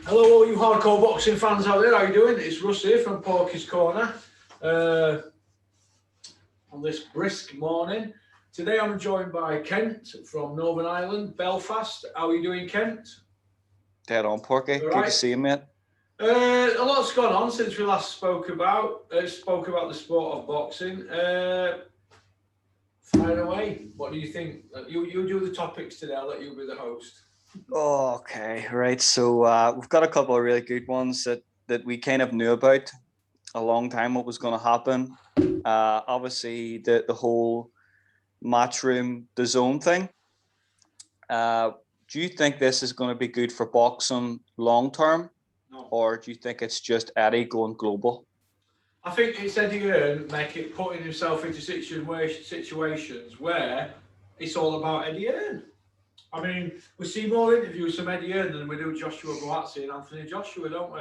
Hello all you hardcore boxing fans out there, how you doing? It's Russ here from Porky's Corner on this brisk morning. Today I'm joined by Kent from Northern Ireland, Belfast. How are you doing, Kent? Dead on, Porky. Good to see you, mate. A lot's gone on since we last spoke about the sport of boxing. Fire away. What do you think? You do the topics today. I'll let you be the host. Okay, right. So we've got a couple of really good ones that we kind of knew about a long time what was going to happen. Obviously, the whole Matchroom, DAZN thing. Do you think this is going to be good for boxing long term? No. Or do you think it's just Eddie going global? I think it's Eddie Hearn putting himself into situations where it's all about Eddie Hearn. I mean, we see more interviews from Eddie Hearn than we do Joshua Buatsi and Anthony Joshua, don't we?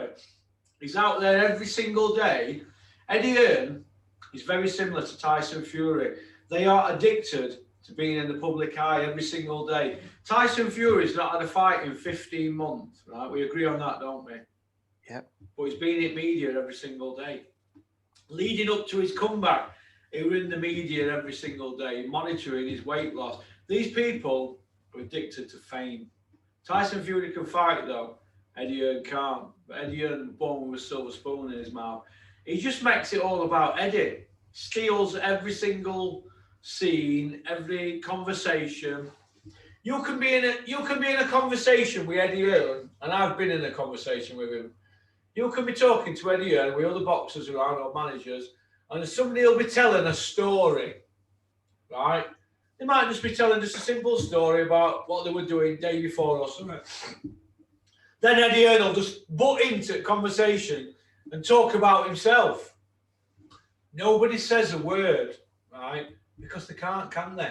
He's out there every single day. Eddie Hearn is very similar to Tyson Fury. They are addicted to being in the public eye every single day. Tyson Fury's not had a fight in 15 months, right? We agree on that, don't we? Yep. But he's been in media every single day. Leading up to his comeback, he was in the media every single day, monitoring his weight loss. These people are addicted to fame. Tyson Fury can fight, though. Eddie Hearn can't. Eddie Hearn born with a silver spoon in his mouth. He just makes it all about Eddie. Steals every single scene, every conversation. You can be in a conversation with Eddie Hearn, and I've been in a conversation with him. You can be talking to Eddie Hearn with other boxers around or managers, and somebody will be telling a story, right? They might just be telling just a simple story about what they were doing the day before or something. Then Eddie Hearn will just butt into the conversation and talk about himself. Nobody says a word, right? Because they can't, can they?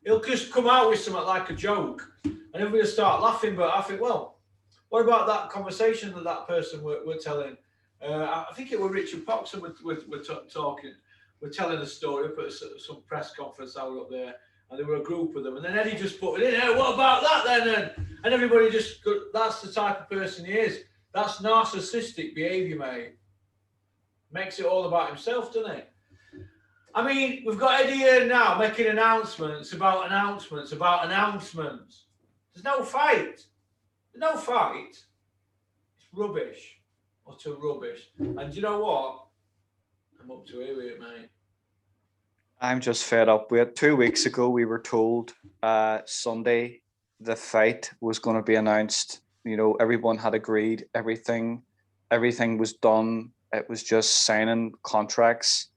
He'll just come out with something like a joke, and everybody will start laughing. But I think, well, what about that conversation that person were telling? I think it was Richard Poxon we're talking. We're telling a story, put some press conference out up there, and there were a group of them. And then Eddie just put it in. Hey, what about that then? And everybody just, that's the type of person he is. That's narcissistic behaviour, mate. Makes it all about himself, doesn't it? I mean, we've got Eddie here now making announcements about announcements. There's no fight. No fight. It's rubbish. Utter rubbish. And you know what? I'm up to here with it, mate. I'm just fed up with it. 2 weeks ago, we were told Sunday the fight was going to be announced. You know, everyone had agreed. Everything was done. It was just signing contracts.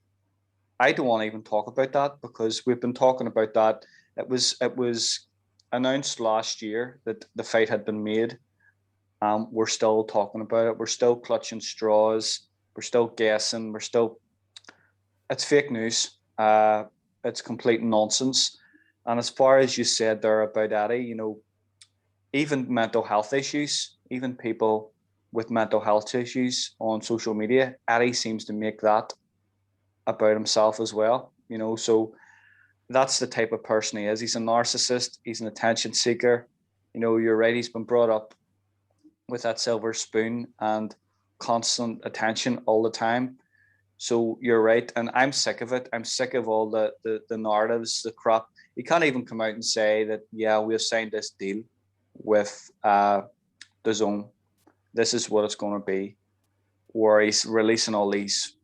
I don't want to even talk about that because we've been talking about that. It was announced last year that the fight had been made. We're still talking about it. We're still clutching straws. We're still guessing. It's fake news. It's complete nonsense. And as far as you said there about Eddie, you know, even mental health issues, even people with mental health issues on social media, Eddie seems to make that about himself as well. You know, so that's the type of person he is. He's a narcissist. He's an attention seeker. You know, you're right. He's been brought up with that silver spoon and constant attention all the time. So you're right. And I'm sick of it. I'm sick of all the narratives, the crap. You can't even come out and say that, yeah, we've signed this deal with DAZN. This is what it's going to be. Or he's releasing all these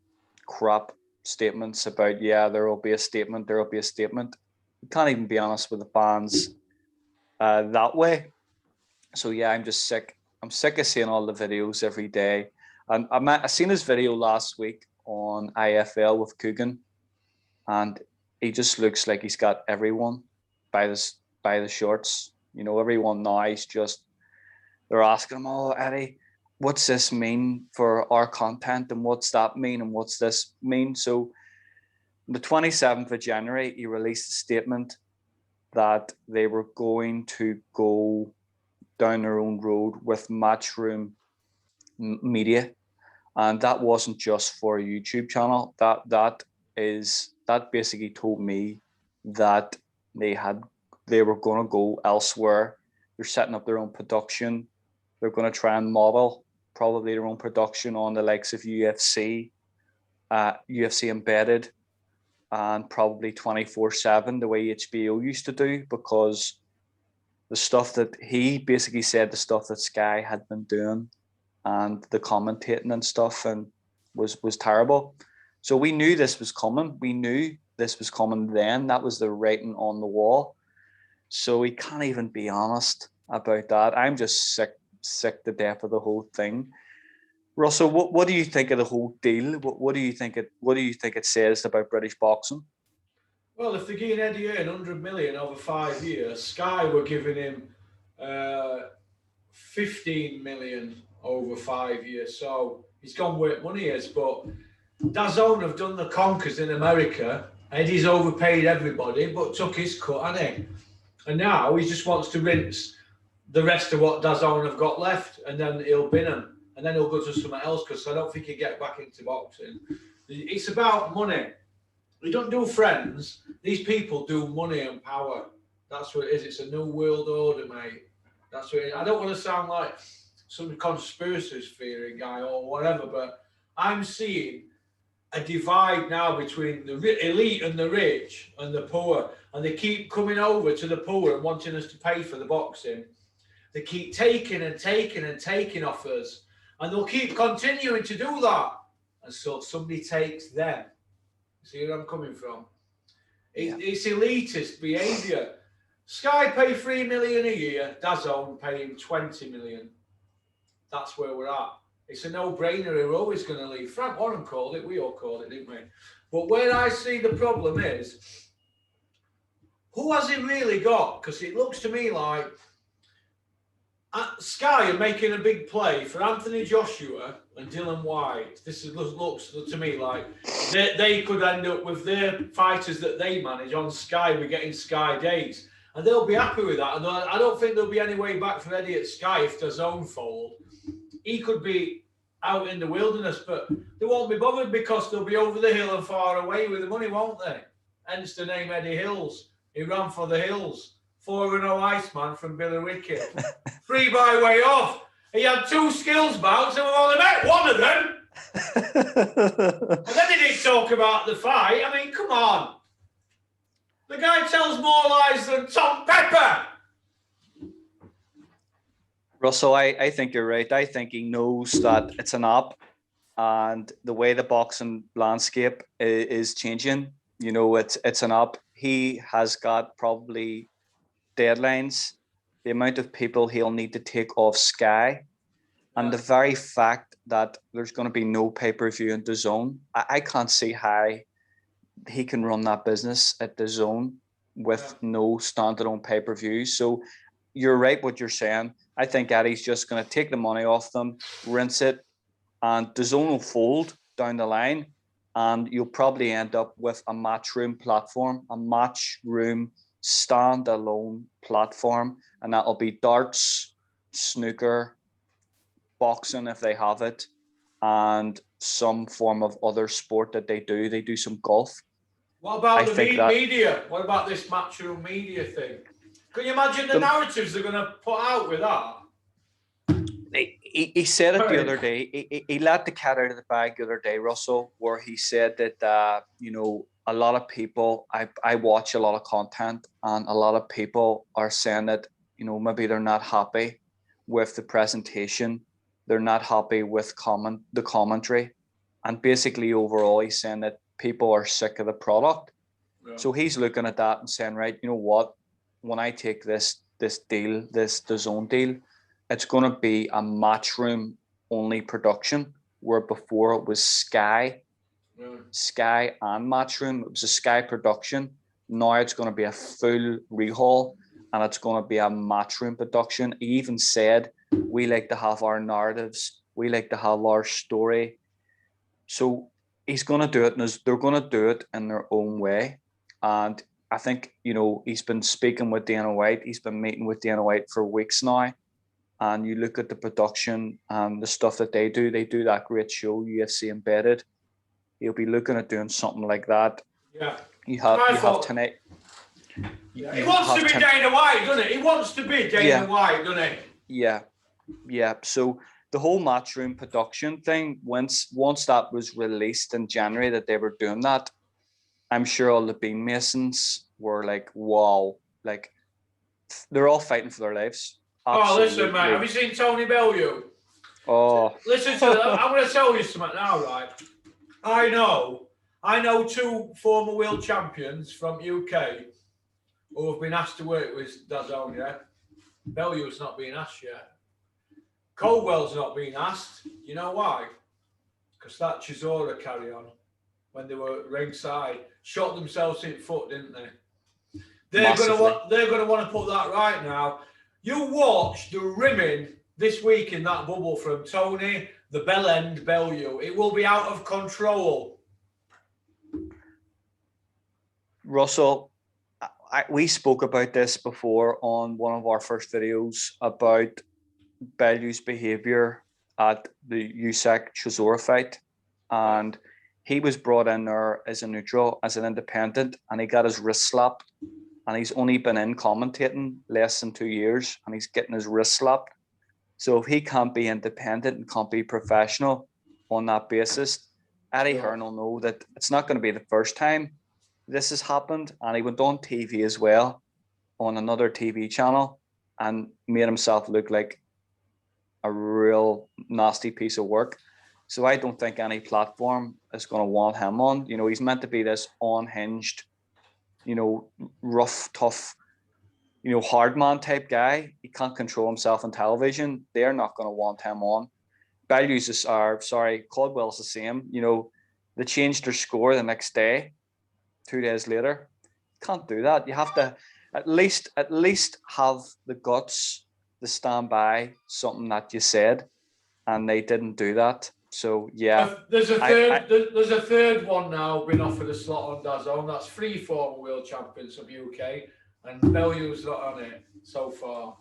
crap statements about, yeah, there will be a statement. You can't even be honest with the fans that way. So yeah, I'm just sick. I'm sick of seeing all the videos every day. And I seen his video last week on IFL with Coogan, and he just looks like he's got everyone by the shorts. You know, everyone now is just, they're asking him, oh, Eddie, what's this mean for our content, and what's that mean, and what's this mean? So the 27th of January, he released a statement that they were going to go down their own road with Matchroom Media, and that wasn't just for a YouTube channel. That basically told me that they were going to go elsewhere. They're setting up their own production. They're going to try and model probably their own production on the likes of UFC, UFC Embedded, and probably 24/7 the way HBO used to do, because the stuff that he basically said, the stuff that Sky had been doing and the commentating and stuff, and was terrible. So we knew this was coming. We knew this was coming then. That was the writing on the wall. So we can't even be honest about that. I'm just sick to death of the whole thing. Russell, what do you think of the whole deal? What do you think it says about British boxing? Well, if they're giving Eddie Hearn 100 million over 5 years, Sky were giving him 15 million over 5 years. So he's gone where money is. But DAZN have done the conkers in America. Eddie's overpaid everybody, but took his cut, hasn't he? And now he just wants to rinse the rest of what DAZN have got left, and then he'll bin them, and then he'll go to something else, because I don't think he'll get back into boxing. It's about money. We don't do friends. These people do money and power. That's what it is. It's a new world order, mate. That's what it is. I don't want to sound like some conspiracy theory guy or whatever, but I'm seeing a divide now between the elite and the rich and the poor, and they keep coming over to the poor and wanting us to pay for the boxing. They keep taking and taking and taking off us, and they'll keep continuing to do that until somebody takes them. See where I'm coming from? It's elitist behaviour. Sky pay 3 million a year, DAZN paying 20 million. That's where we're at. It's a no-brainer. We're always going to leave. Frank Warren called it. We all called it, didn't we? But where I see the problem is, who has he really got? Because it looks to me like Sky are making a big play for Anthony Joshua and Dylan White. Looks to me like they could end up with their fighters that they manage on Sky. We're getting Sky days. And they'll be happy with that. And I don't think there'll be any way back for Eddie at Sky if there's own fold. He could be out in the wilderness, but they won't be bothered, because they'll be over the hill and far away with the money, won't they? Hence the name Eddie Hills. He ran for the hills. 4-0 Iceman from Billy Wicket. 3 by way off. He had 2 skills bouts and we only met one of them. And then he didn't talk about the fight. I mean, come on. The guy tells more lies than Tom Pepper. Russell, I think you're right. I think he knows that it's an op, and the way the boxing landscape is changing, you know, it's an op. He has got probably deadlines, the amount of people he'll need to take off Sky, and the very fact that there's going to be no pay-per-view in DAZN. I can't see how he can run that business at DAZN with no standalone pay-per-views. So you're right what you're saying. I think Eddie's just going to take the money off them, rinse it, and DAZN will fold down the line, and you'll probably end up with a Matchroom platform, a Matchroom standalone platform, and that'll be darts, snooker, boxing if they have it, and some form of other sport that they do. They do some golf. What about the media? What about this Matchroom media thing? Can you imagine the narratives they're going to put out with that? He said it the other day. He let the cat out of the bag the other day, Russell, where he said that you know, a lot of people, I watch a lot of content, and a lot of people are saying that, you know, maybe they're not happy with the presentation, they're not happy with the commentary, and basically overall he's saying that people are sick of the product. Yeah. So he's looking at that and saying, right, you know what, when I take this deal, this DAZN deal, it's going to be a Matchroom only production, where before it was Sky and Matchroom. It was a Sky production. Now it's going to be a full rehaul, and it's going to be a Matchroom production. He even said, we like to have our narratives, we like to have our story. So he's going to do it, and they're going to do it in their own way. And I think, you know, he's been speaking with Dana White. He's been meeting with Dana White for weeks now. And you look at the production and the stuff that they do that great show, UFC Embedded. He'll be looking at doing something like that. Yeah. You have tonight. Yeah. He wants to be Dana White, doesn't he? He wants to be Dana White, doesn't he? Yeah. So the whole Matchroom production thing, once that was released in January that they were doing that, I'm sure all the bean masons were like, wow, like they're all fighting for their lives. Oh, Absolutely. listen, mate, have you seen Tony Bellew? Oh, Listen to that. I'm going to tell you something now, right? I know 2 former world champions from UK who have been asked to work with DAZN, yeah? Bellew's not been asked yet. Caldwell's not been asked. You know why? Because that Chisora carry on when they were ringside shot themselves in the foot, didn't they? They're going to want to put that right now. You watch the rimming this week in that bubble from Tony, the bell end Bellew. It will be out of control. Russell, we spoke about this before on one of our first videos about Bellew's behaviour at the Usyk Chisora fight, and he was brought in there as a neutral, as an independent, and he got his wrist slapped, and he's only been in commentating less than 2 years, and he's getting his wrist slapped. So if he can't be independent and can't be professional on that basis, Eddie Hearn will know that it's not going to be the first time this has happened. And he went on TV as well, on another TV channel, and made himself look like a real nasty piece of work. So I don't think any platform is going to want him on. You know, he's meant to be this unhinged, you know, rough, tough, you know, hard man type guy. He can't control himself on television. They're not going to want him on. Caldwell's the same. You know, they changed their score the next day, 2 days later. Can't do that. You have to at least have the guts to stand by something that you said, and they didn't do that. So yeah, there's a third one now been offered a slot on DAZN. That's 3 former world champions of UK, and Bellew's not on it so far.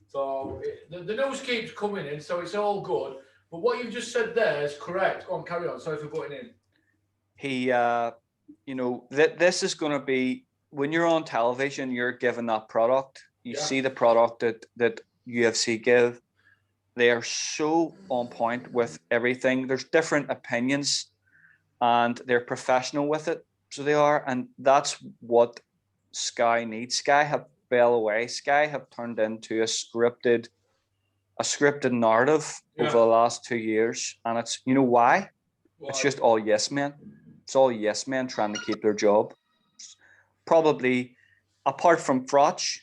So the news keeps coming in, so it's all good. But what you've just said there is correct. Go on, carry on. Sorry for butting in. He, you know, this is going to be, when you're on television, you're given that product. You see the product that UFC give. They are so on point with everything. There's different opinions, and they're professional with it. So they are, and that's what Sky needs. Sky have fell away. Sky have turned into a scripted narrative over the last 2 years, and it's, you know why? It's just all yes men. It's all yes men trying to keep their job. Probably, apart from Froch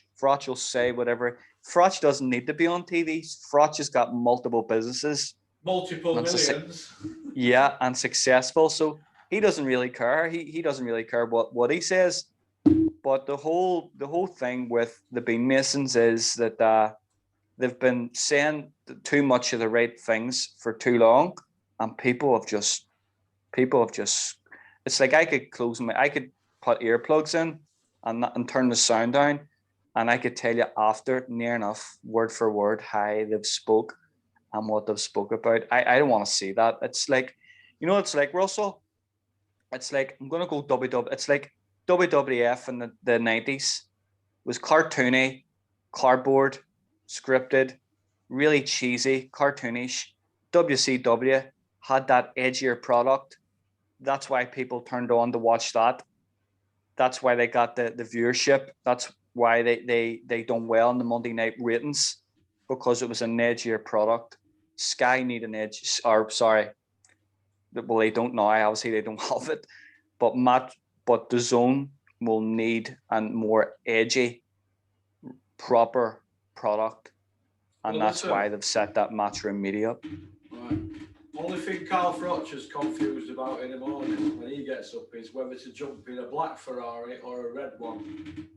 will say whatever. Froch doesn't need to be on TV. Froch has got multiple businesses, multiple millions. Yeah, and successful. So he doesn't really care. He doesn't really care what he says. But the whole thing with the Bean Masons is that they've been saying too much of the right things for too long, and people have just. It's like I could put earplugs in and turn the sound down, and I could tell you after near enough word for word how they've spoke and what they've spoke about. I don't want to see that. It's like, you know, it's like, Russell, it's like, I'm gonna go WW. It's like WWF in the 90s was cartoony, cardboard, scripted, really cheesy, cartoonish. WCW had that edgier product. That's why people turned on to watch that. That's why they got the viewership. That's why they done well in the Monday night ratings, because it was an edgier product. Sky need an edge, or sorry, well, they don't now. Obviously, they don't have it. But the DAZN will need a more edgy, proper product, and that's why they've set that Matchroom media up. Right. Only thing Carl Froch is confused about in the morning when he gets up is whether to jump in a black Ferrari or a red one.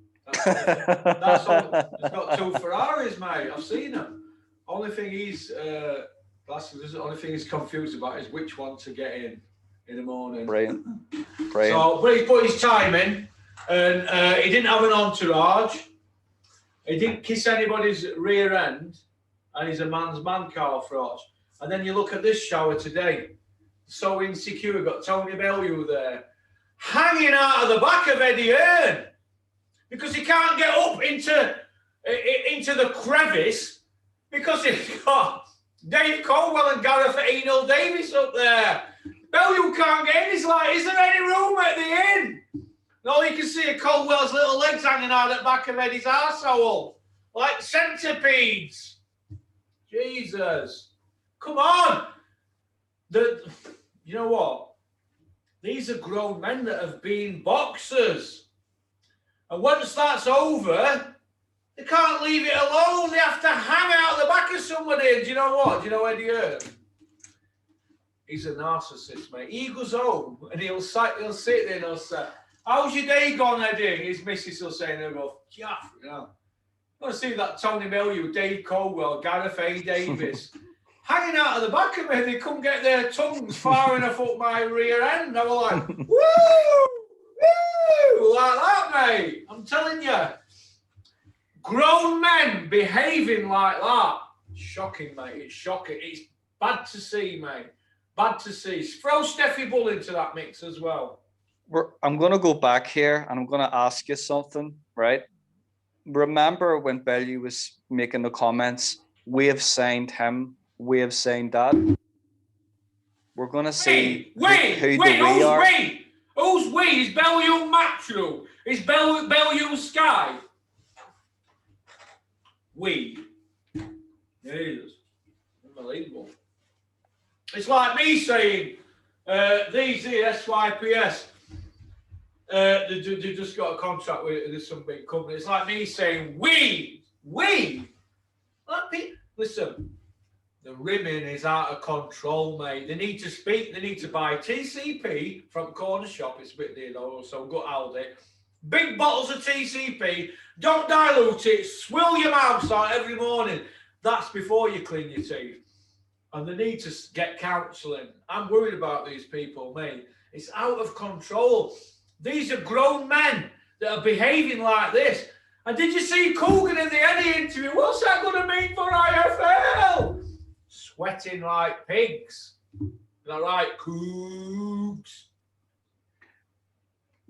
That's all. He's got 2 Ferraris, mate. I've seen them. Only thing the only thing he's confused about is which one to get in the morning. Brilliant. So, but he put his time in, and he didn't have an entourage. He didn't kiss anybody's rear end, and he's a man's man, Carl Froch. And then you look at this shower today, so insecure. Got Tony Bellew there, hanging out of the back of Eddie Hearn, because he can't get up into the crevice because he's got Dave Colwell and Gareth Enold Davis up there. Bellew can't get in. He's like, is there any room at the inn? And all you can see are Colwell's little legs hanging out at the back of Eddie's arsehole. Like centipedes. Jesus. Come on. You know what? These are grown men that have been boxers. And once that's over, they can't leave it alone. They have to hang out the back of somebody. And do you know what? Do you know Eddie Hearn? He's a narcissist, mate. He goes home and he'll sit there and he'll say, how's your day gone, Eddie? His missus will say, and he'll go, Jaff, you know. I want to see that Tony Bellew, Dave Colwell, Gareth A. Davis hanging out of the back of me. They couldn't get their tongues far enough up my rear end. I was like, woo! Woo! Like that, mate. I'm telling you. Grown men behaving like that. Shocking, mate. It's shocking. It's bad to see, mate. Bad to see. Throw Steffi Bull into that mix as well. I'm going to go back here and I'm going to ask you something, right? Remember when Bellew was making the comments, we have signed him, we have signed that. We're going to see who the we are. Who's we? Is Bellew Matchroom? Is Bellew Sky? We. Jesus. Unbelievable. It's like me saying, these here, SYPS, they just got a contract with some big company. It's like me saying, we. Listen, the rimming is out of control, mate. They need to speak. They need to buy TCP from Corner Shop. It's a bit near though, so go Aldi. Big bottles of TCP. Don't dilute it. Swill your mouths out every morning. That's before you clean your teeth. And they need to get counselling. I'm worried about these people, mate. It's out of control. These are grown men that are behaving like this. And did you see Coogan in the Eddie interview? What's that going to mean for IFL? Sweating like pigs. They're like Cougs.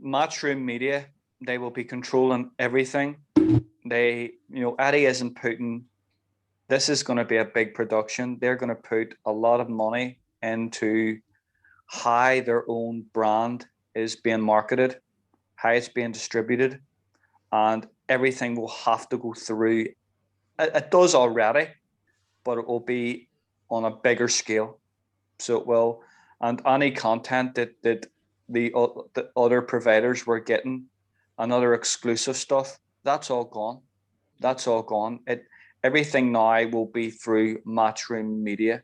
Matchroom Media, they will be controlling everything. Eddie isn't putting, this is going to be a big production. They're going to put a lot of money into how their own brand is being marketed, how it's being distributed, and everything will have to go through. It does already, but it will be on a bigger scale. So it will, and any content that the other providers were getting, and other exclusive stuff, that's all gone. That's all gone. Everything now will be through Matchroom Media.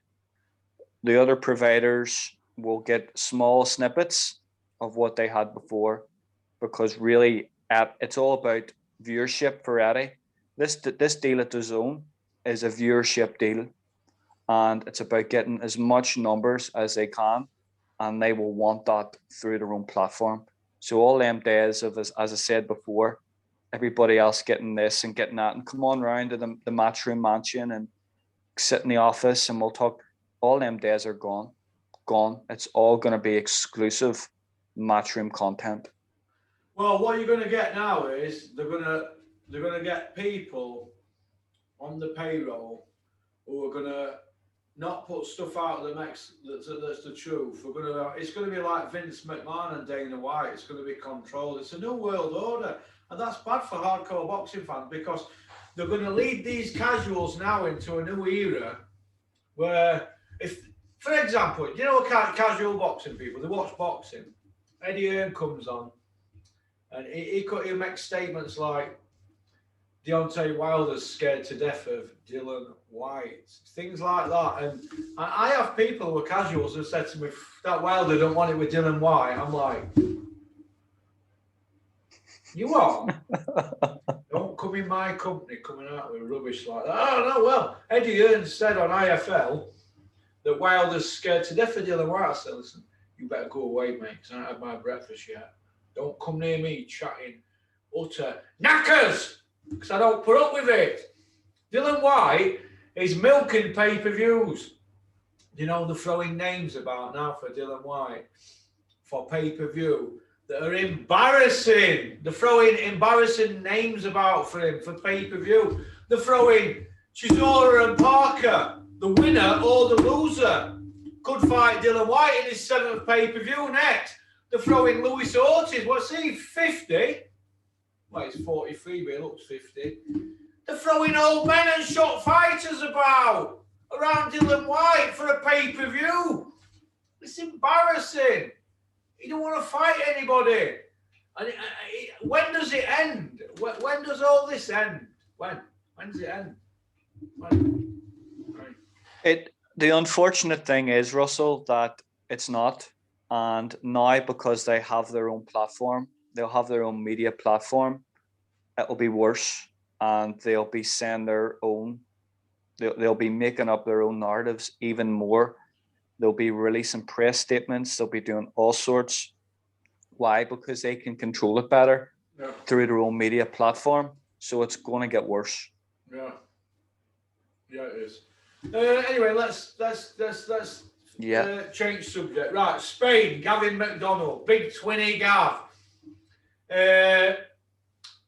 The other providers will get small snippets of what they had before, because really it's all about viewership for Eddie. This deal at DAZN is a viewership deal, and it's about getting as much numbers as they can, and they will want that through their own platform. So all them days of, as I said before, everybody else getting this and getting that, and come on round to the Matchroom mansion and sit in the office and we'll talk. All them days are gone. It's all going to be exclusive Matchroom content. Well, what you're going to get now is they're going to get people on the payroll who are going to not put stuff out of the mix that's the truth. It's going to be like Vince McMahon and Dana White. It's going to be controlled. It's a new world order, and that's bad for hardcore boxing fans, because they're going to lead these casuals now into a new era where, if, for example, you know, casual boxing people, they watch boxing. Eddie Hearn comes on, and he'll make statements like, Deontay Wilder's scared to death of Dylan White, things like that. And I have people who are casuals who said to me, that Wilder don't want it with Dylan White. I'm like, you what? Don't come in my company coming out with rubbish like that. Oh, no, well, Eddie Hearn said on IFL that Wilder's scared to death of Dylan White. I said, listen, you better go away, mate, because I haven't had my breakfast yet. Don't come near me chatting utter knackers, because I don't put up with it. Dylan White is milking pay-per-views. You know, they're throwing names about now for Dylan White for pay-per-view that are embarrassing. They're throwing embarrassing names about for him for pay-per-view. They're throwing Chisora and Parker the winner or the loser could fight Dylan White in his 7th pay-per-view next. They're throwing Luis Ortiz, what's he, 50? Well, he's 43, but he looks 50. They're throwing old men and shot fighters about around Dylan White for a pay-per-view. It's embarrassing. He don't want to fight anybody. And when does it end? When does all this end? When does it end? When? Right. The unfortunate thing is, Russell, that it's not. And now, because they have their own platform, they'll have their own media platform, it'll be worse. And they'll be saying their own, they'll be making up their own narratives even more. They'll be releasing press statements. They'll be doing all sorts. Why? Because they can control it better through their own media platform. So it's going to get worse. Yeah. Yeah, it is. Anyway, let's change subject. Right, Spain, Gavin McDonald, big twinny Gav.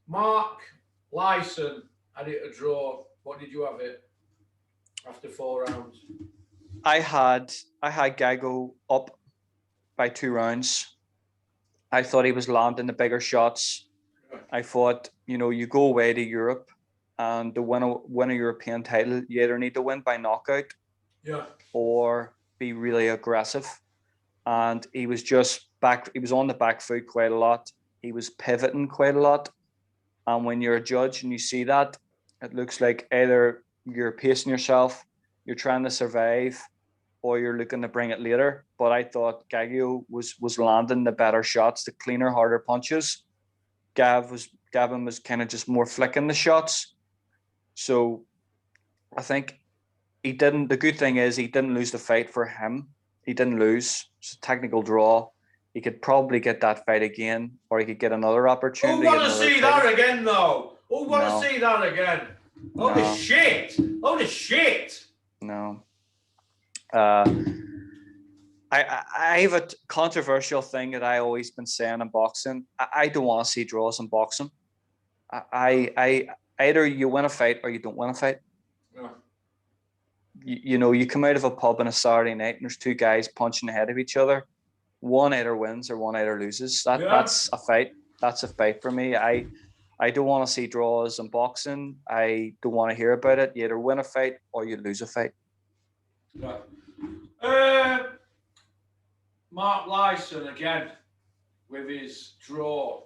Mark Lyson had it a draw. What did you have it after 4 rounds? I had Gago up by 2 rounds. I thought he was landing the bigger shots. I thought, you go away to Europe and to win a European title, you either need to win by knockout or be really aggressive. And he was just he was on the back foot quite a lot. He was pivoting quite a lot. And when you're a judge and you see that, it looks like either you're pacing yourself, you're trying to survive, or you're looking to bring it later. But I thought Gagio was landing the better shots, the cleaner, harder punches. Gavin was kind of just more flicking the shots. So I think the good thing is he didn't lose the fight for him. He didn't lose. It's a technical draw. He could probably get that fight again, or he could get another opportunity. Who want to see that again, though? Who want to see that again? Holy shit! Holy shit! No. I have a controversial thing that I always been saying in boxing. I don't want to see draws in boxing. I either you win a fight or you don't win a fight. Yeah. You come out of a pub on a Saturday night and there's 2 guys punching the head of each other. One either wins or one either loses. That's a fight. That's a fight for me. I don't want to see draws in boxing. I don't want to hear about it. You either win a fight or you lose a fight. Yeah. Mark Lyson again with his draw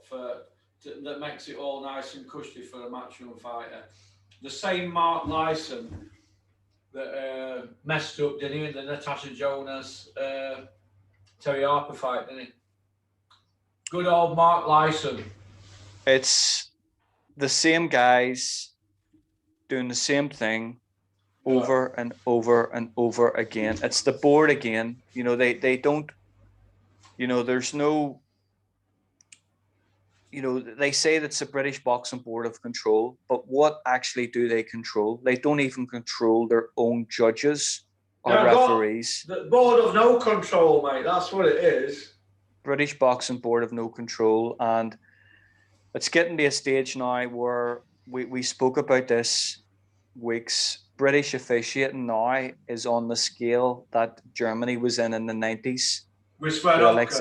that makes it all nice and cushy for a matchroom fighter. The same Mark Lyson that messed up, didn't he, in the Natasha Jonas Terry Harper fight, didn't he? Good old Mark Lyson. It's the same guys doing the same thing over and over and over again. It's the board again. They don't, there's no, they say that's the British Boxing Board of Control, but what actually do they control? They don't even control their own judges or referees. The board of no control, mate. That's what it is. British Boxing Board of no control. And it's getting to a stage now where we spoke about this weeks. British officiating now is on the scale that Germany was in the 90s. With like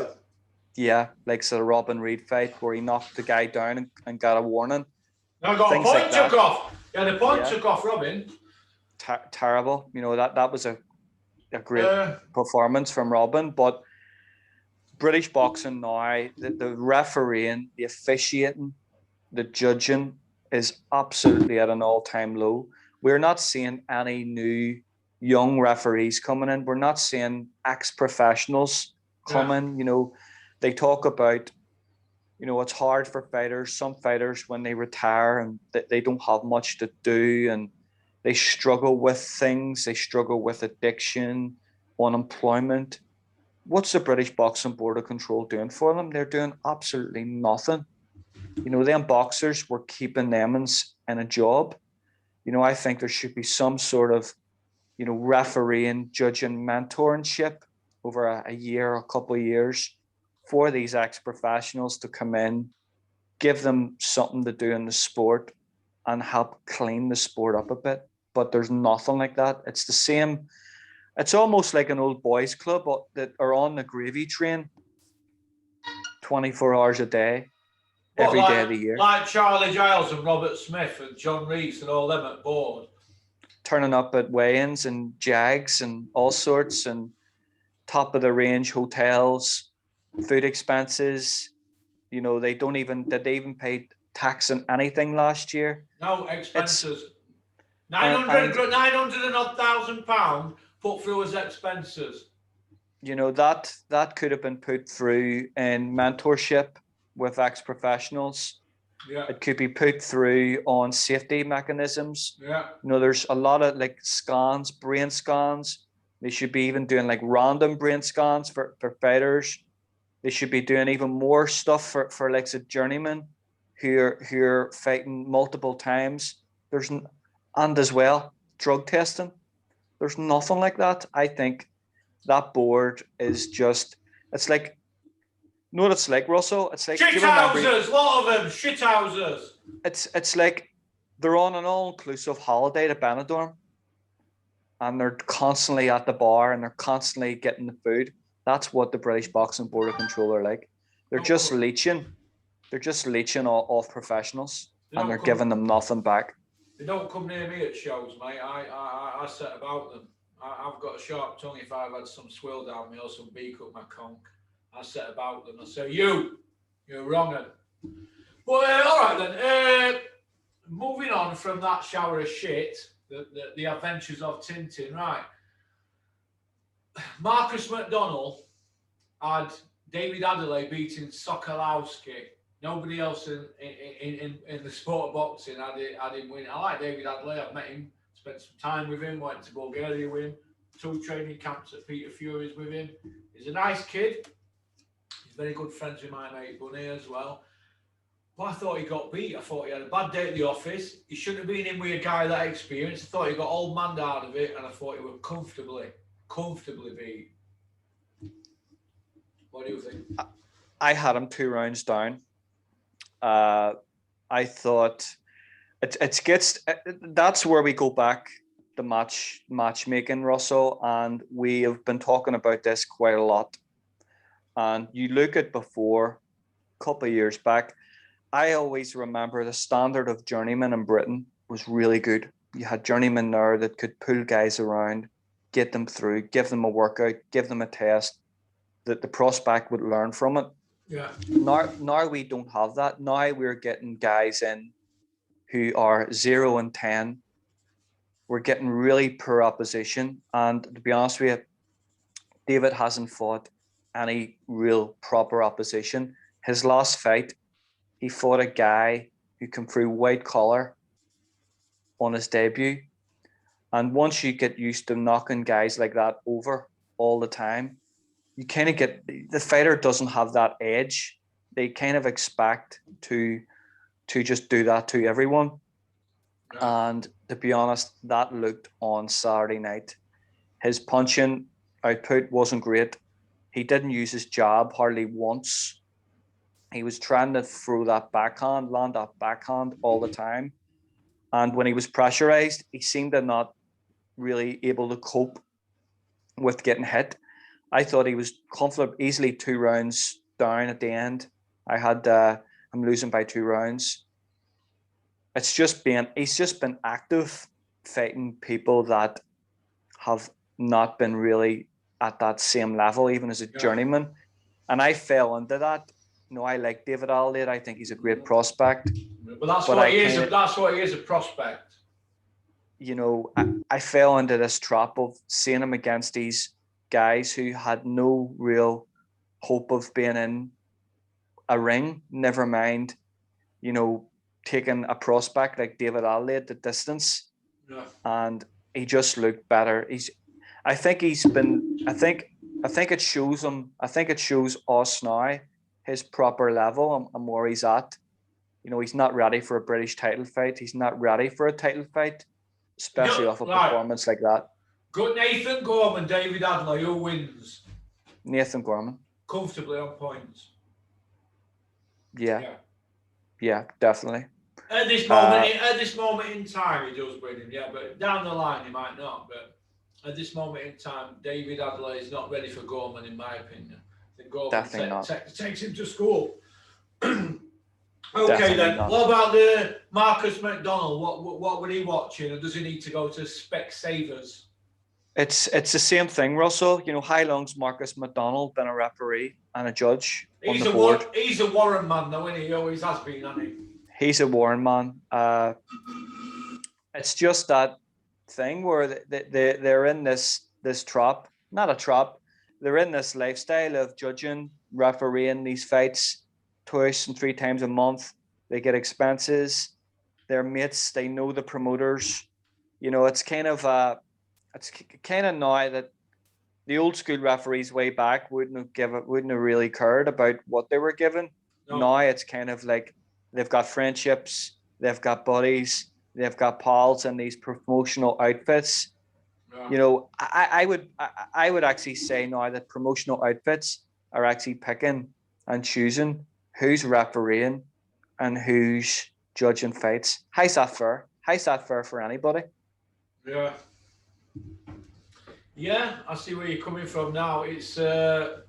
the Robin Reed fight where he knocked the guy down and got a warning. I got a point took off. Yeah, the point took off, Robin. Terrible. That was a great performance from Robin. But British boxing now, the refereeing, the officiating, the judging is absolutely at an all-time low. We're not seeing any new young referees coming in. We're not seeing ex-professionals coming. They talk about, it's hard for fighters. Some fighters, when they retire and they don't have much to do and they struggle with things. They struggle with addiction, unemployment. What's the British Boxing Board of Control doing for them? They're doing absolutely nothing. Them boxers, we're keeping them in a job. I think there should be some sort of, refereeing, judging, mentorship over a year, a couple of years for these ex-professionals to come in, give them something to do in the sport and help clean the sport up a bit. but there's nothing like that. It's the same. It's almost like an old boys club that are on the gravy train 24 hours a day, every day of the year. Like Charlie Giles and Robert Smith and John Rees and all them at board. Turning up at weigh-ins and jags and all sorts, and top of the range hotels, food expenses. You know, did they even pay tax on anything last year? No expenses. 900,000 pounds put through as expenses. You know, that could have been put through in mentorship with ex-professionals. Yeah. It could be put through on safety mechanisms. Yeah. You know, there's a lot of like scans, brain scans. They should be even doing like random brain scans for fighters. They should be doing even more stuff for like a journeyman who are fighting multiple times. And as well, drug testing. There's nothing like that. I think that board is just, it's like, you know what it's like, Russell? It's like shithouses, a lot of them, shithouses. It's like they're on an all-inclusive holiday to Benidorm, and they're constantly at the bar and they're constantly getting the food. That's what the British Boxing Board of Control are like. They're just leeching. They're just leeching off professionals, and they're giving them nothing back. They don't come near me at shows, mate. I set about them. I've got a sharp tongue if I've had some swill down me or some beak up my conch. I set about them. I say, you're wrong. But all right then. Moving on from that shower of shit, the adventures of Tintin, right? Marcus McDonnell had David Adelaide beating Sokolowski. Nobody else in the sport of boxing had him win. I like David Adelaide. I've met him, spent some time with him, went to Bulgaria with him, 2 training camps at Peter Fury's with him. He's a nice kid. He's very good friends with my mate Bunny as well. But I thought he got beat. I thought he had a bad day at the office. He shouldn't have been in with a guy that experienced. I thought he got old man out of it, and I thought he was comfortably beat. What do you think? I had him 2 rounds down. I thought that's where we go back the matchmaking, Russell, and we have been talking about this quite a lot. And you look at before, a couple of years back, I always remember the standard of journeyman in Britain was really good. You had journeymen there that could pull guys around, get them through, give them a workout, give them a test, that the prospect would learn from it. Yeah. Now we don't have that. Now we're getting guys in who are 0 and 10. We're getting really poor opposition. And to be honest with you, David hasn't fought any real proper opposition. His last fight, he fought a guy who came through white collar on his debut. And once you get used to knocking guys like that over all the time, you kind of get, the fighter doesn't have that edge. They kind of expect to just do that to everyone. Yeah. And to be honest, that looked on Saturday night. His punching output wasn't great. He didn't use his jab hardly once. He was trying to throw that backhand, land that backhand all the time. And when he was pressurized, he seemed to not really able to cope with getting hit. I thought he was confident, easily 2 rounds down at the end. I had I'm losing by 2 rounds. He's just been active fighting people that have not been really at that same level, even as a journeyman. And I fell into that. You know, I like David Adelaide. I think he's a great prospect. But that's what he is. That's what he is, a prospect. You know, I fell into this trap of seeing him against these guys who had no real hope of being in a ring, never mind, you know, taking a prospect like David Adelaide the distance. Yeah. And he just looked better. I think it shows him, I think it shows us now his proper level and where he's at. You know, he's not ready for a British title fight. He's not ready for a title fight, especially off a performance like that. Good. Nathan Gorman, David Adler, who wins? Nathan Gorman. Comfortably on points. Yeah, definitely. At this moment in time, he does win him, yeah. But down the line, he might not. But at this moment in time, David Adelaide is not ready for Gorman, in my opinion. I think Gorman Definitely not. takes him to school. Okay, Definitely then. not. What about the Marcus McDonald? What would he watching, or does he need to go to Specsavers? It's the same thing, Russell. You know, how long's Marcus McDonald been a referee and a judge on the board? He's a Warren man, though, isn't he? He always has been, hasn't he? He's a Warren man. It's just that thing where they're in this trap, not a trap. They're in this lifestyle of judging, refereeing these fights twice and 3 times a month. They get expenses. Their mates, they know the promoters. You know, it's kind of now that the old school referees way back wouldn't have really cared about what they were given. No. Now it's kind of like they've got friendships, they've got buddies, they've got pals in these promotional outfits. Yeah. You know, I would actually say now that promotional outfits are actually picking and choosing who's refereeing and who's judging fights. How's that fair? How's that fair for anybody? Yeah. Yeah, I see where you're coming from now. It's the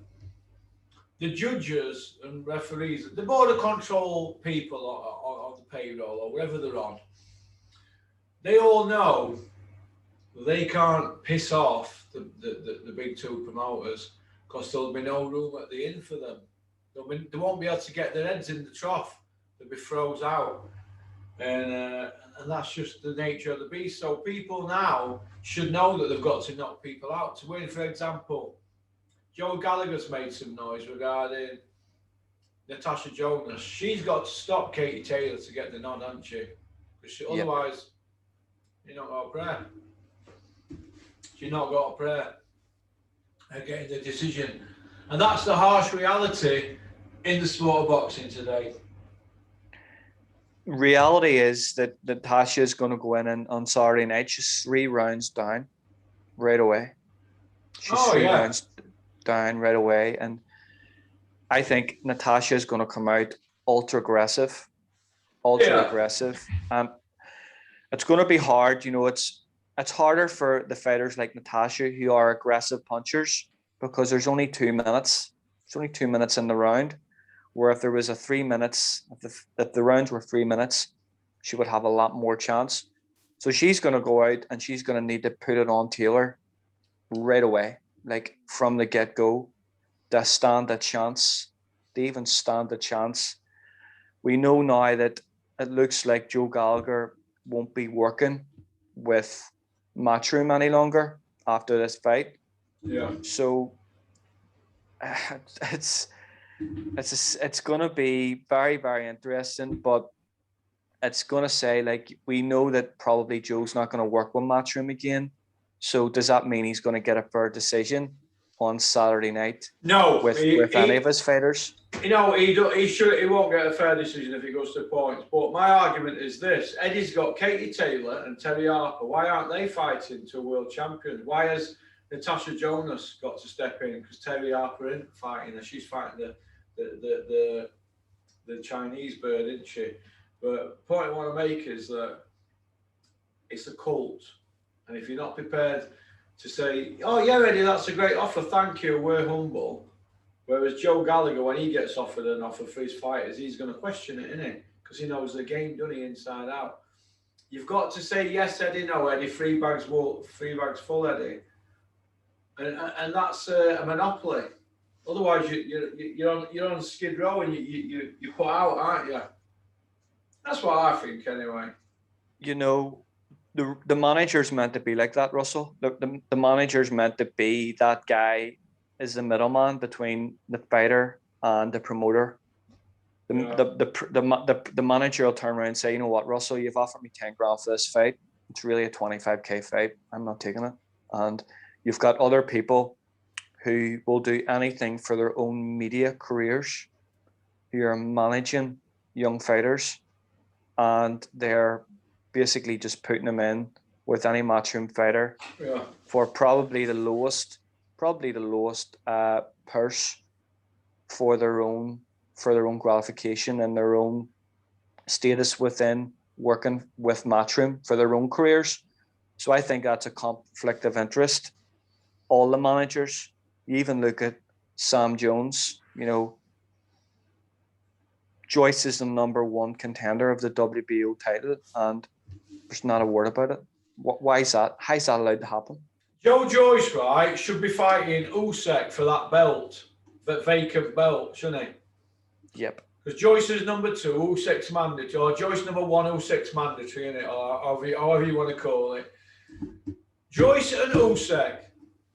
judges and referees, the border control people on the payroll or wherever they're on. They all know they can't piss off the big 2 promoters because there'll be no room at the inn for them. They won't be able to get their heads in the trough. They'll be froze out. And that's just the nature of the beast. So people now should know that they've got to knock people out to win. For example, Joe Gallagher's made some noise regarding Natasha Jonas. She's got to stop Katie Taylor to get the nod, hasn't she? Because otherwise, you're not got a prayer. She's not got a prayer at getting the decision. And that's the harsh reality in the sport of boxing today. Reality is that Natasha is going to go in and on Saturday night. She's 3 rounds down right away. She's 3 rounds down right away. And I think Natasha is going to come out ultra aggressive. It's going to be hard. You know, it's harder for the fighters like Natasha who are aggressive punchers because there's only 2 minutes. It's only 2 minutes in the round. Where if there was a 3 minutes, if the rounds were 3 minutes, she would have a lot more chance. So she's going to go out and she's going to need to put it on Taylor right away, like from the get-go, to stand a chance, to even stand a chance. We know now that it looks like Joe Gallagher won't be working with Matchroom any longer after this fight. Yeah. So it's going to be very, very interesting, but it's going to say, like, we know that probably Joe's not going to work with Matchroom again. So does that mean he's going to get a fair decision on Saturday night? No, with any of his fighters? You know, he won't get a fair decision if he goes to points. But my argument is this: Eddie's got Katie Taylor and Terry Harper. Why aren't they fighting to world champions? Why has Natasha Jonas got to step in? Because Terry Harper isn't fighting her. She's fighting the Chinese bird, isn't she? But the point I want to make is that it's a cult. And if you're not prepared to say, oh yeah, Eddie, that's a great offer, thank you, we're humble. Whereas Joe Gallagher, when he gets offered an offer for his fighters, he's going to question it, isn't he? Because he knows the game, doesn't he, inside out. You've got to say, yes, Eddie, no, Eddie, 3 bags full, Eddie. And that's a monopoly. Otherwise, you're on Skid Row and you put out, aren't you? That's what I think, anyway. You know, the manager's meant to be like that, Russell. The manager's meant to be that guy, is the middleman between the fighter and the promoter. The manager will turn around and say, you know what, Russell, you've offered me 10 grand for this fight. It's really a 25k fight. I'm not taking it. And you've got other people who will do anything for their own media careers, who are managing young fighters, and they're basically just putting them in with any Matchroom fighter for probably the lowest purse for their own gratification and their own status within working with Matchroom for their own careers. So I think that's a conflict of interest. All the managers, you even look at Sam Jones, you know, Joyce is the #1 contender of the WBO title, and there's not a word about it. Why is that? How is that allowed to happen? Joe Joyce, right, should be fighting Usyk for that belt, that vacant belt, shouldn't he? Yep. Because Joyce is #2, Usyk's mandatory, or Joyce #1, Usyk's mandatory, innit? Or however you want to call it. Joyce and Usyk,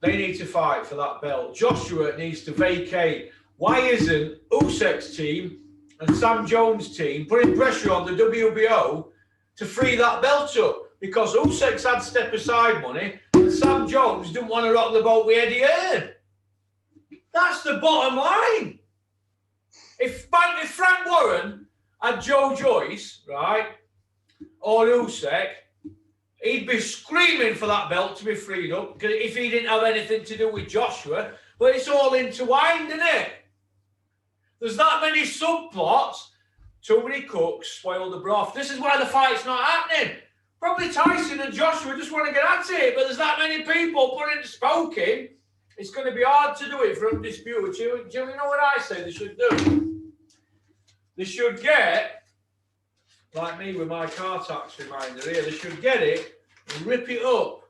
they need to fight for that belt. Joshua needs to vacate. Why isn't Usyk's team and Sam Jones' team putting pressure on the WBO to free that belt up? Because Usyk's had step aside money and Sam Jones didn't want to rock the boat with Eddie Hearn. That's the bottom line. If Frank Warren had Joe Joyce, right, or Usyk, he'd be screaming for that belt to be freed up because if he didn't have anything to do with Joshua. But it's all intertwined, isn't it? There's that many subplots. Too many cooks spoil the broth. This is why the fight's not happening. Probably Tyson and Joshua just want to get at it, but there's that many people putting spoken. It's going to be hard to do it for undisputed. Do you know what I say they should do? They should get, like me with my car tax reminder here, they should get it and rip it up.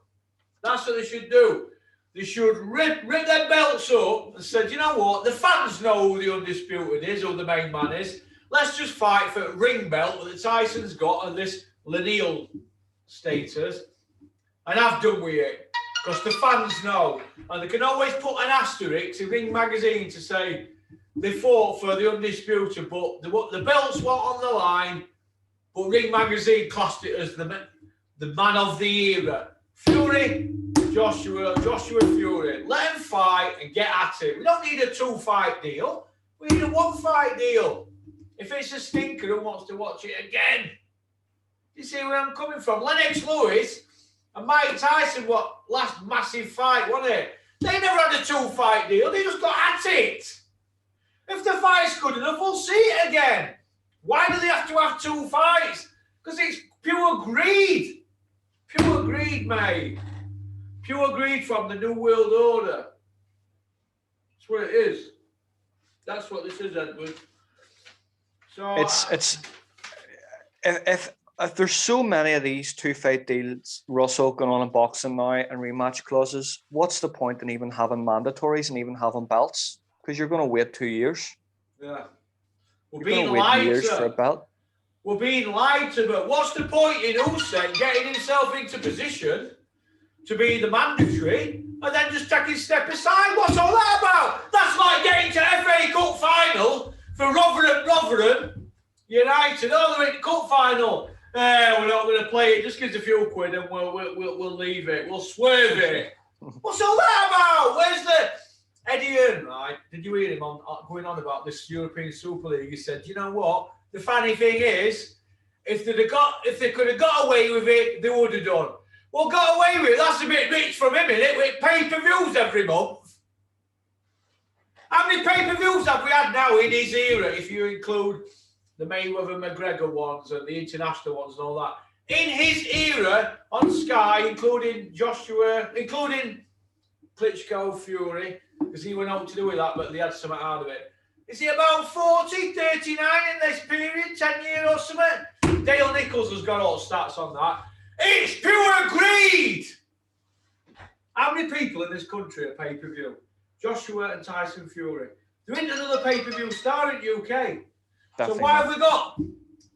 That's what they should do. They should rip their belts up and say, you know what, the fans know who the undisputed is, who the main man is. Let's just fight for a ring belt that Tyson's got and this lineal status. And I've done with it. Because the fans know. And they can always put an asterisk in Ring Magazine to say they fought for the undisputed, but the belts weren't on the line. But Ring Magazine classed it as the man of the era. Fury, Joshua Fury. Let him fight and get at it. We don't need a 2-fight deal. We need a 1-fight deal. If it's a stinker who wants to watch it again. You see where I'm coming from? Lennox Lewis and Mike Tyson, what last massive fight, wasn't it? They never had a 2-fight deal. They just got at it. If the fight's good enough, we'll see it again. Why do they have to have 2 fights? Because it's pure greed. Pure greed, mate. Pure greed from the New World Order. That's what it is. That's what this is, Edward. So if there's so many of these 2-fight deals, Russell, going on in boxing now and rematch clauses, what's the point in even having mandatories and even having belts? Because you're going to wait 2 years. Yeah. We're being lied to. For a belt. We're being lied to, but what's the point in Usyk getting himself into position to be the mandatory and then just taking a step aside? What's all that about? That's like getting to FA Cup final for Rotherham United. Oh, they're in the cup final. We're not going to play it. Just gives a few quid and we'll leave it. We'll swerve it. What's all that about? Where's the Eddie Hearn, right? Did you hear him going on about this European Super League? He said, you know what? The funny thing is, if they could have got away with it, they would have done. Well, got away with it. That's a bit rich from him, isn't it? With pay-per-views every month. How many pay-per-views have we had now in his era, if you include the Mayweather-McGregor ones and the international ones and all that? In his era, on Sky, including Joshua, including Klitschko, Fury, because he went out to do with that, but they had something out of it. Is he about 40, 39 in this period, 10 years or something? Dale Nichols has got all stats on that. It's pure greed! How many people in this country are pay-per-view? Joshua and Tyson Fury. There isn't another pay-per-view star in UK. Definitely so why have we got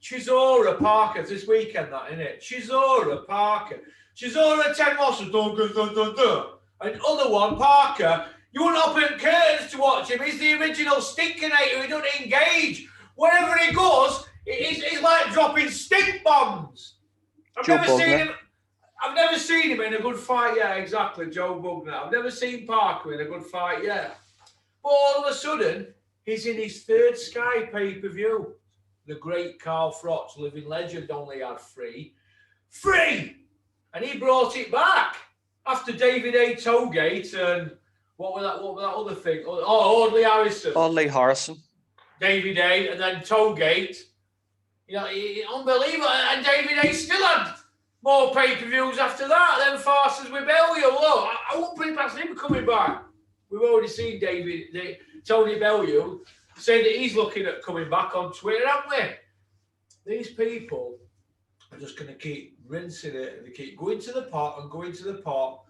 Chisora Parker this weekend, that, innit? Chisora Parker. Chisora 10 losses, and other one, Parker, you wouldn't open curtains to watch him. He's the original stinkinator. He doesn't engage. Wherever he goes, he's like dropping stink bombs. I've never seen him in a good fight yet. Exactly, Joe Bugner. I've never seen Parker in a good fight yet. But all of a sudden, he's in his 3rd Sky pay-per-view. The great Carl Froch, living legend, only had 3. 3! And he brought it back after David A. Togate and what was that other thing? Oh, Audley Harrison. Audley Harrison. David A. and then Togate. You know, unbelievable. And David A still had more pay-per-views after that. Then farces with Bellew. Look, I won't put it past him coming back. We've already seen Tony Bellew say that he's looking at coming back on Twitter, haven't we? These people are just going to keep rinsing it, and they keep going to the pot and going to the pot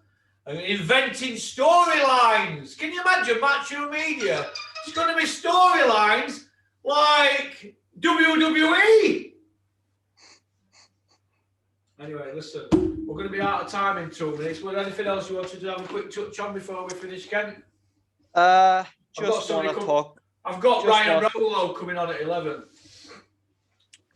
and inventing storylines. Can you imagine Matchroom Media? It's going to be storylines like WWE. Anyway, listen, we're going to be out of time in 2 minutes. Was there anything else you wanted to have a quick touch on before we finish, Ken? Just want to talk. I've got Ryan Rolo coming on at 11.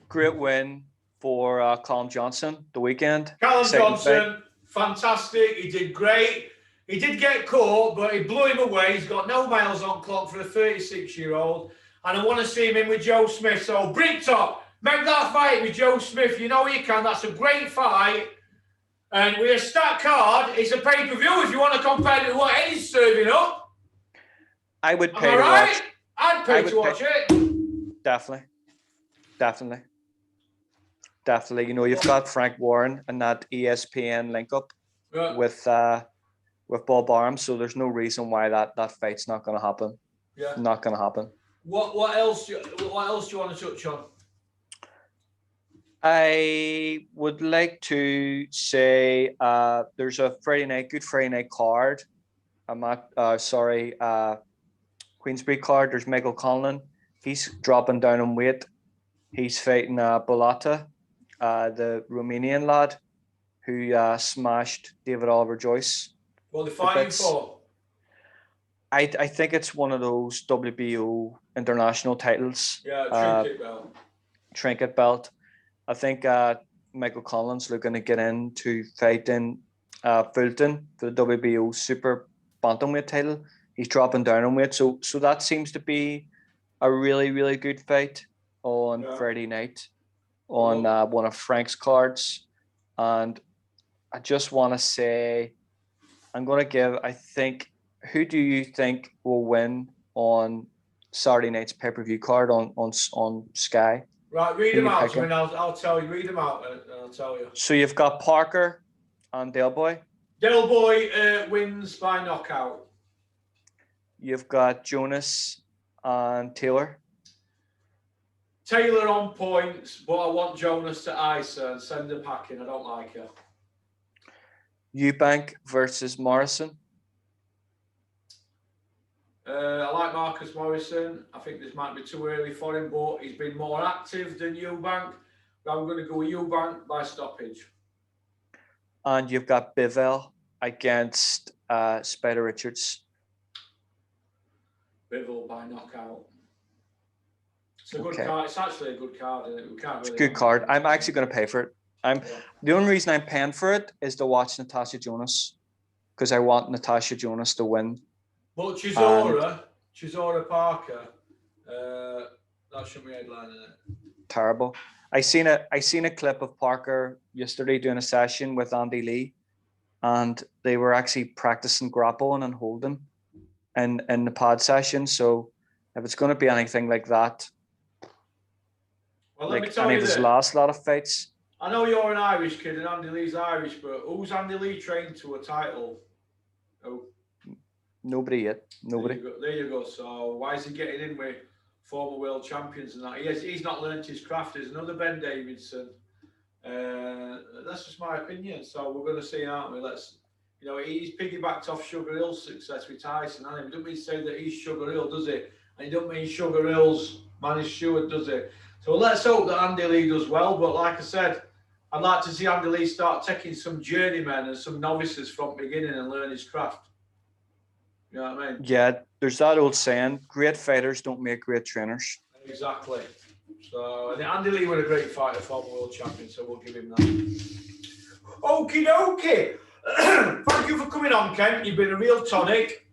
Great win for Callum Johnson the weekend. Callum Johnson, fantastic. He did great. He did get caught, but he blew him away. He's got no miles on clock for a 36-year-old. And I want to see him in with Joe Smith. So, Bricktop, make that fight with Joe Smith. You know you can. That's a great fight. And with a stat card, it's a pay-per-view if you want to compare it to what Eddie's serving up. I would pay to watch. I'd pay to watch it. Definitely. You know, you've got Frank Warren and that ESPN link up with Bob Arum, so there's no reason why that fight's not going to happen. Yeah. Not going to happen. What else do you want to touch on? I would like to say there's a Good Friday night card. Queensbury card. There's Michael Conlon. He's dropping down in weight. He's fighting Bolata, the Romanian lad who smashed David Oliver Joyce. What are they fighting for? I think it's one of those WBO international titles. Yeah, trinket belt. Trinket belt. I think Michael Conlon's looking to get into fighting Fulton for the WBO super bantamweight title. He's dropping down in weight, so that seems to be a really, really good fight on Friday night on one of Frank's cards. And I just want to say, I'm going to give, who do you think will win on Saturday night's pay-per-view card on Sky? Right, read them out. I mean, I'll tell you. Read them out, and I'll tell you. So you've got Parker and Del Boy. Del Boy wins by knockout. You've got Jonas and Taylor. Taylor on points, but I want Jonas to ice her and send her packing. I don't like her. Eubank versus Morrison. I like Marcus Morrison. I think this might be too early for him, but he's been more active than Eubank. But I'm going to go with Eubank by stoppage. And you've got Bivell against Spider Richards. Bivell by knockout. It's a good card. It's actually a good card, isn't it? It's a good card. I'm actually going to pay for it. The only reason I'm paying for it is to watch Natasha Jonas, because I want Natasha Jonas to win. But Chisora Parker, that shouldn't be headlining it. Terrible. I seen a clip of Parker yesterday doing a session with Andy Lee, and they were actually practicing grappling and holding in the pad session. So if it's going to be anything like that, well, like any of his last lot of fights. I know you're an Irish kid and Andy Lee's Irish, but who's Andy Lee trained to a title? Oh. Nobody yet. Nobody. There you go. So why is he getting in with former world champions and that? He's not learnt his craft. There's another Ben Davidson. That's just my opinion. So we're going to see, aren't we? He's piggybacked off Sugar Hill's success with Tyson. And he doesn't mean to say that he's Sugar Hill, does he? And he don't mean Sugar Hill's Manny Stewart, does he? So let's hope that Andy Lee does well. But like I said, I'd like to see Andy Lee start taking some journeymen and some novices from beginning and learn his craft. You know what I mean? Yeah, there's that old saying, great fighters don't make great trainers. Exactly. So, and Andy Lee was a great fighter, former world champion, so we'll give him that. Okie dokie. Thank you for coming on, Ken. You've been a real tonic.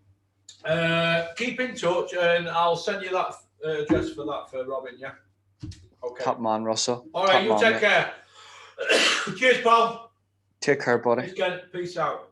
Keep in touch, and I'll send you that address for Robin, yeah? Okay. Top man, Russell. All right, you take care. Cheers, pal. Take care, buddy. Peace out.